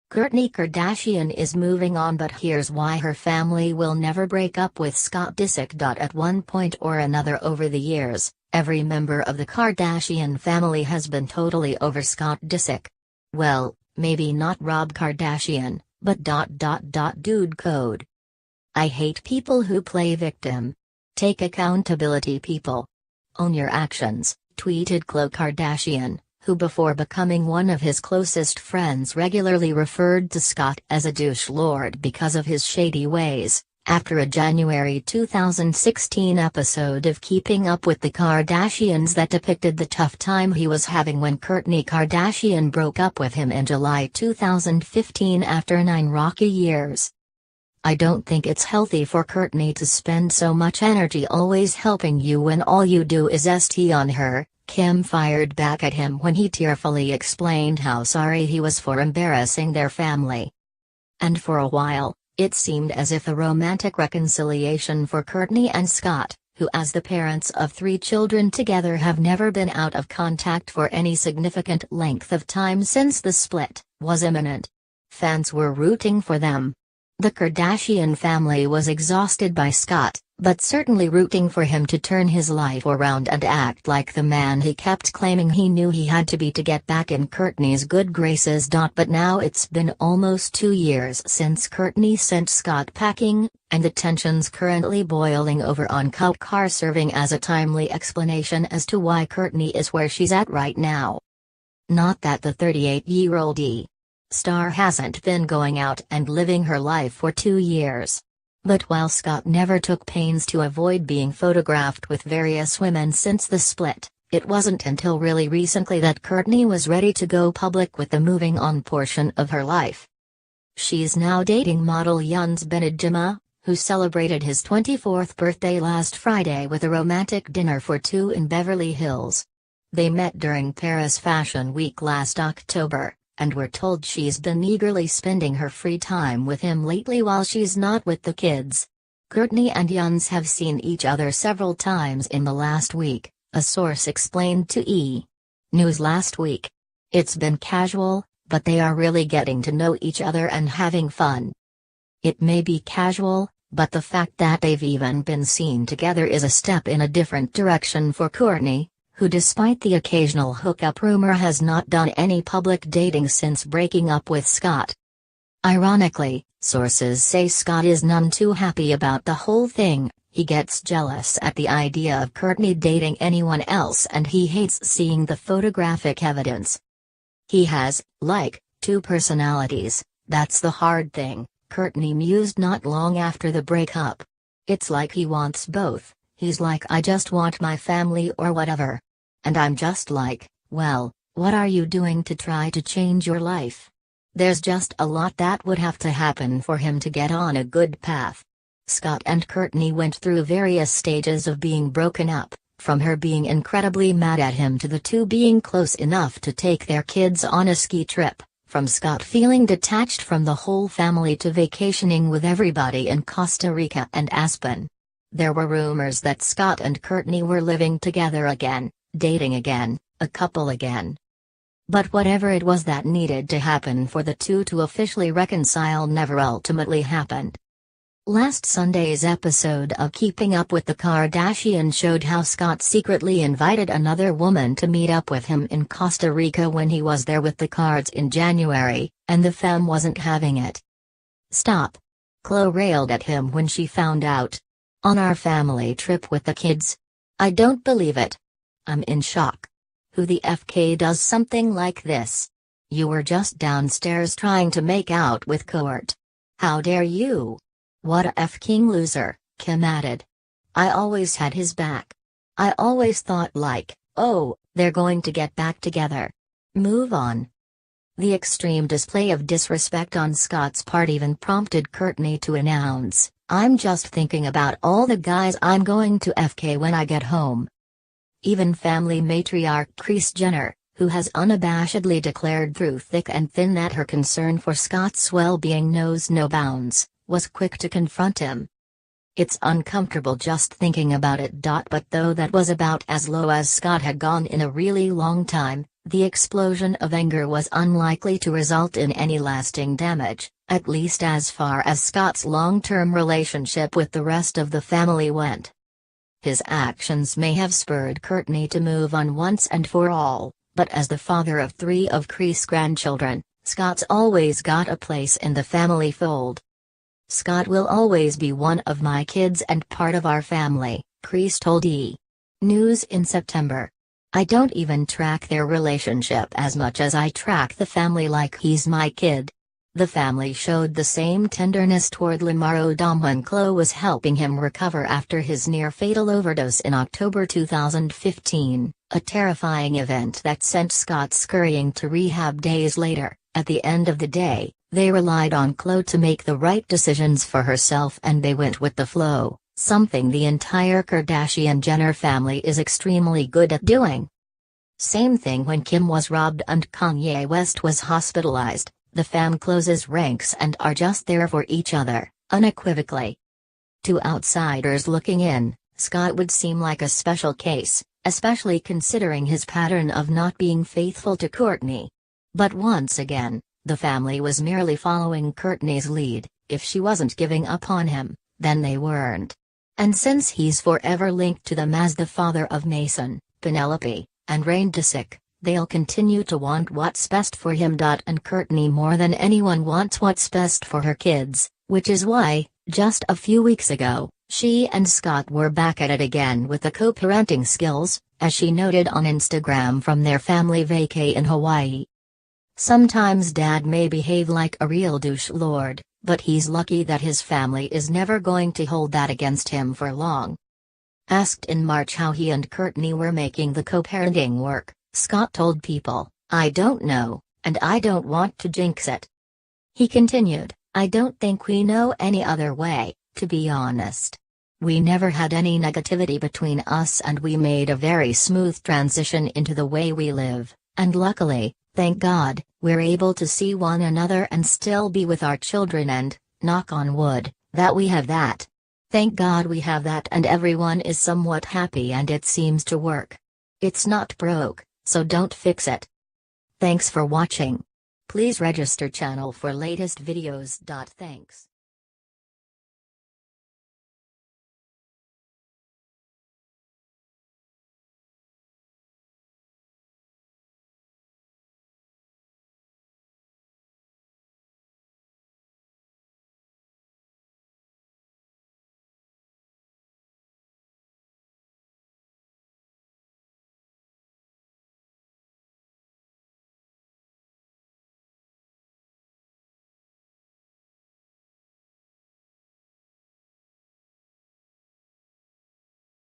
Kourtney Kardashian is moving on, but here's why her family will never break up with Scott Disick. At one point or another over the years, every member of the Kardashian family has been totally over Scott Disick. Well, maybe not Rob Kardashian, but dude code. I hate people who play victim. Take accountability, people. Own your actions, tweeted Khloe Kardashian, who before becoming one of his closest friends regularly referred to Scott as a douche lord because of his shady ways, after a January 2016 episode of Keeping Up with the Kardashians that depicted the tough time he was having when Kourtney Kardashian broke up with him in July 2015 after 9 rocky years. I don't think it's healthy for Kourtney to spend so much energy always helping you when all you do is st on her, Kim fired back at him when he tearfully explained how sorry he was for embarrassing their family. And for a while, it seemed as if a romantic reconciliation for Kourtney and Scott, who as the parents of 3 children together have never been out of contact for any significant length of time since the split, was imminent. Fans were rooting for them. The Kardashian family was exhausted by Scott, but certainly rooting for him to turn his life around and act like the man he kept claiming he knew he had to be to get back in Kourtney's good graces. But now it's been almost 2 years since Kourtney sent Scott packing, and the tensions currently boiling over on Kourtney serving as a timely explanation as to why Kourtney is where she's at right now. Not that the 38-year-old star hasn't been going out and living her life for 2 years. But while Scott never took pains to avoid being photographed with various women since the split, it wasn't until really recently that Kourtney was ready to go public with the moving on portion of her life. She's now dating model Younes Benedjima, who celebrated his 24th birthday last Friday with a romantic dinner for 2 in Beverly Hills. They met during Paris Fashion Week last October, and we're told she's been eagerly spending her free time with him lately while she's not with the kids. Kourtney and Younes have seen each other several times in the last week, a source explained to E! News last week. It's been casual, but they are really getting to know each other and having fun. It may be casual, but the fact that they've even been seen together is a step in a different direction for Kourtney, who despite the occasional hookup rumor has not done any public dating since breaking up with Scott. Ironically, sources say Scott is none too happy about the whole thing. He gets jealous at the idea of Kourtney dating anyone else and he hates seeing the photographic evidence. He has, like, 2 personalities, that's the hard thing, Kourtney mused not long after the breakup. It's like he wants both, he's like I just want my family or whatever. And I'm just like, well, what are you doing to try to change your life? There's just a lot that would have to happen for him to get on a good path. Scott and Kourtney went through various stages of being broken up, from her being incredibly mad at him to the 2 being close enough to take their kids on a ski trip, from Scott feeling detached from the whole family to vacationing with everybody in Costa Rica and Aspen. There were rumors that Scott and Kourtney were living together again, dating again, a couple again. But whatever it was that needed to happen for the 2 to officially reconcile never ultimately happened. Last Sunday's episode of Keeping Up with the Kardashians showed how Scott secretly invited another woman to meet up with him in Costa Rica when he was there with the Kards in January, and the femme wasn't having it. Stop. Khloe railed at him when she found out. On our family trip with the kids? I don't believe it. I'm in shock. Who the FK does something like this? You were just downstairs trying to make out with Kourt. How dare you? What a f***ing loser, Kim added. I always had his back. I always thought like, oh, they're going to get back together. Move on. The extreme display of disrespect on Scott's part even prompted Kourtney to announce, I'm just thinking about all the guys I'm going to FK when I get home. Even family matriarch Kris Jenner, who has unabashedly declared through thick and thin that her concern for Scott's well-being knows no bounds, was quick to confront him. It's uncomfortable just thinking about it. But though that was about as low as Scott had gone in a really long time, The explosion of anger was unlikely to result in any lasting damage, at least as far as Scott's long-term relationship with the rest of the family went. His actions may have spurred Kourtney to move on once and for all, but as the father of 3 of Kree's grandchildren, Scott's always got a place in the family fold. "Scott will always be one of my kids and part of our family," Kreese told E! News in September. "I don't even track their relationship as much as I track the family like he's my kid." The family showed the same tenderness toward Lamar Odom when Khloe was helping him recover after his near-fatal overdose in October 2015, a terrifying event that sent Scott scurrying to rehab days later. At the end of the day, they relied on Khloe to make the right decisions for herself and they went with the flow, something the entire Kardashian-Jenner family is extremely good at doing. Same thing when Kim was robbed and Kanye West was hospitalized. The fam closes ranks and are just there for each other, unequivocally. To outsiders looking in, Scott would seem like a special case, especially considering his pattern of not being faithful to Kourtney. But once again, the family was merely following Kourtney's lead. If she wasn't giving up on him, then they weren't. And since he's forever linked to them as the father of Mason, Penelope, and Reign Disick, they'll continue to want what's best for him. And Kourtney more than anyone wants what's best for her kids, which is why, just a few weeks ago, she and Scott were back at it again with the co-parenting skills, as she noted on Instagram from their family vacay in Hawaii. "Sometimes Dad may behave like a real douche lord, but he's lucky that his family is never going to hold that against him for long." Asked in March how he and Kourtney were making the co-parenting work, Scott told People, "I don't know, and I don't want to jinx it." He continued, "I don't think we know any other way, to be honest. We never had any negativity between us and we made a very smooth transition into the way we live, and luckily, thank God, we're able to see one another and still be with our children and, knock on wood, that we have that. Thank God we have that and everyone is somewhat happy and it seems to work. It's not broke, so don't fix it." Thanks for watching. Please register channel for latest videos. Thanks.